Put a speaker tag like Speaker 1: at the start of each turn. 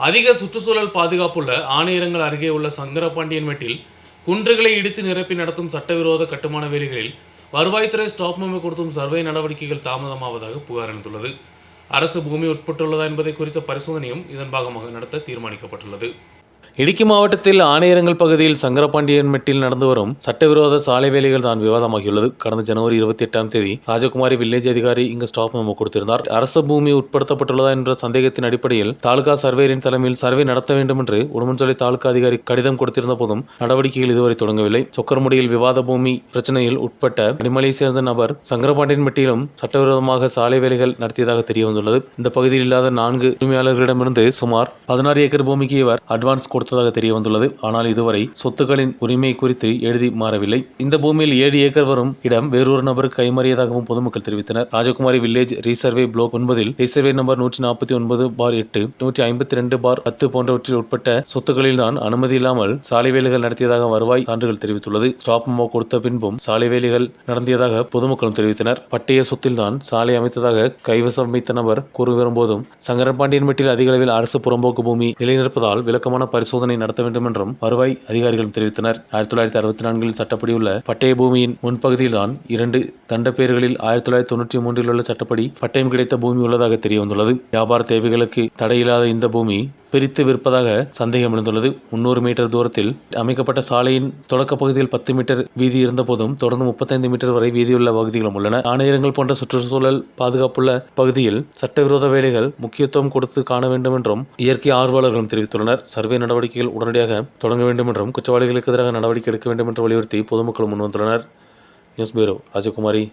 Speaker 1: அதிக சுற்றுச்சூழல் பாதுகாப்புள்ள ஆணையரங்கள் அருகே உள்ள சங்கரபாண்டியன்மேட்டில் குன்றுகளை இடித்து நிரப்பி நடத்தும் சட்டவிரோத கட்டுமான வேலைகளில் வருவாய்த்துறை ஸ்டாப் மெமோ கொடுத்தும் சர்வே நடவடிக்கைகள் தாமதமாவதாக புகார் அளித்துள்ளது. அரசு பூமி உட்பட்டுள்ளதா என்பதை குறித்த பரிசோதனையும் இதன் பாகமாக நடத்த தீர்மானிக்கப்பட்டுள்ளது. இடுக்கி மாவட்டத்தில் ஆணையரங்கள் பகுதியில் சங்கரபாண்டியன்மெட்டில் நடந்து வரும் சட்டவிரோத சாலை வேலைகள் தான் விவாதமாகியுள்ளது. கடந்த ஜனவரி 28 ராஜகுமாரி வில்லேஜ் அதிகாரி இங்கு ஸ்டாப் மெமோ கொடுத்திருந்தார். அரசு பூமி உட்படுத்தப்பட்டுள்ளதா என்ற சந்தேகத்தின் அடிப்படையில் தாலுகா சர்வேயரின் தலைமையில் சர்வே நடத்த வேண்டும் என்று உடுமன்சோலை தாலுகா அதிகாரி கடிதம் கொடுத்திருந்த போதும் நடவடிக்கைகள் இதுவரை தொடங்கவில்லை. சொக்கர்முடியில் விவாத பூமி பிரச்சனையில் உட்பட்ட அடிமலையை சேர்ந்த நபர் சங்கரபாண்டியன்மெட்டிலும் சட்டவிரோதமாக சாலை வேலைகள் நடத்தியதாக தெரியவந்துள்ளது. இந்த பகுதியில் இல்லாத 4 உரிமையாளர்களிடமிருந்து சுமார் 16 ஏக்கர் பூமிக்கு இவர் அட்வான்ஸ் கொடுத்ததாக தெரிய வந்துள்ளது. ஆனால் இதுவரை சொத்துக்களின் உரிமை குறித்து எழுதி மாறவில்லை. இந்த பூமியில் 7 ஏக்கர் வரும் இடம் வேறொரு நபருக்கு கைமாறியதாகவும் பொதுமக்கள் தெரிவித்தனர். Rajakumari village resurvey block 9 resurvey number 149/8 152/10 போன்றவற்றில் உட்பட்ட சொத்துக்களில் தான் அனுமதி இல்லாமல் சாலை வேலைகள் நடத்தியதாக வருவாய் சான்றுகள் தெரிவித்துள்ளது. ஸ்டாப் மெமோ கொடுத்த பின்பும் சாலை வேலைகள் நடத்தியதாக பொதுமக்களும் தெரிவித்தனர். பட்டய சொத்தில் தான் சாலை அமைத்ததாக கைவசம் வைத்த நபர் கூறி வரும்போதும் சங்கரபாண்டியன்மேட்டில் அதிக அளவில் அரசு புறம்போக்கு பூமி நிலைநிற்பதால் விளக்கமான பரிசோதனை நடத்த வேண்டும் என்றும் வருவாய் அதிகாரிகளும் தெரிவித்தனர். 1964 சட்டப்படி உள்ள பட்டய பூமியின் முன்பகுதியில் தான் 2 தண்டப்பேர்களில் 1993 உள்ள சட்டப்படி பட்டயம் கிடைத்த பூமி உள்ளதாக தெரிய வந்துள்ளது. வியாபார தேவைகளுக்கு தடையில்லாத இந்த பூமி பிரித்து விற்பதாக சந்தேகம் எழுந்துள்ளது. 300 மீட்டர் தூரத்தில் அமைக்கப்பட்ட சாலையின் தொடக்க பகுதியில் 10 மீட்டர் வீதி இருந்த போதும் தொடர்ந்து 35 மீட்டர் வரை வீதியுள்ள பகுதிகளும் உள்ளன. ஆணையரங்கள் போன்ற சுற்றுச்சூழல் பாதுகாப்புள்ள பகுதியில் சட்டவிரோத வேலைகள் முக்கியத்துவம் கொடுத்து காண வேண்டும் என்றும் இயற்கை ஆர்வலர்களும் தெரிவித்துள்ளனர். சர்வே நடவடிக்கைகள் உடனடியாக தொடங்க வேண்டும் என்றும் குற்றவாளிகளுக்கு எதிராக நடவடிக்கை எடுக்க வேண்டும் என்று வலியுறுத்தி பொதுமக்கள் முன்வந்துள்ளனர். நியூஸ் பியூரோ ராஜகுமாரி.